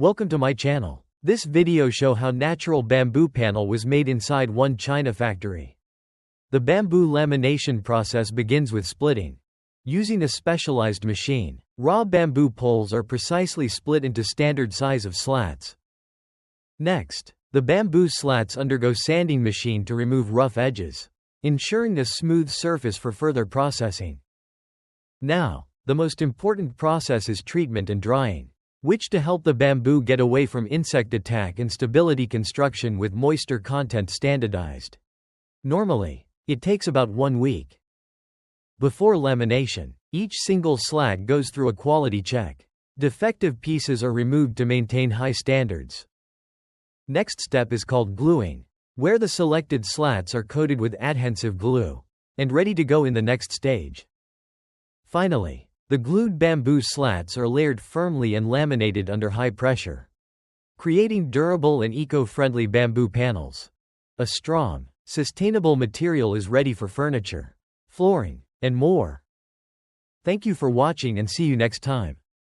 Welcome to my channel. This video show how natural bamboo panel was made inside one China factory. The bamboo lamination process begins with splitting. Using a specialized machine, raw bamboo poles are precisely split into standard size of slats. Next, the bamboo slats undergo sanding machine to remove rough edges, ensuring a smooth surface for further processing. Now, the most important process is treatment and drying, which to help the bamboo get away from insect attack and stability construction with moisture content standardized. Normally, it takes about 1 week. Before lamination, each single slat goes through a quality check. Defective pieces are removed to maintain high standards. Next step is called gluing, where the selected slats are coated with adhesive glue and ready to go in the next stage. Finally, the glued bamboo slats are layered firmly and laminated under high pressure, creating durable and eco-friendly bamboo panels. A strong, sustainable material is ready for furniture, flooring, and more. Thank you for watching and see you next time.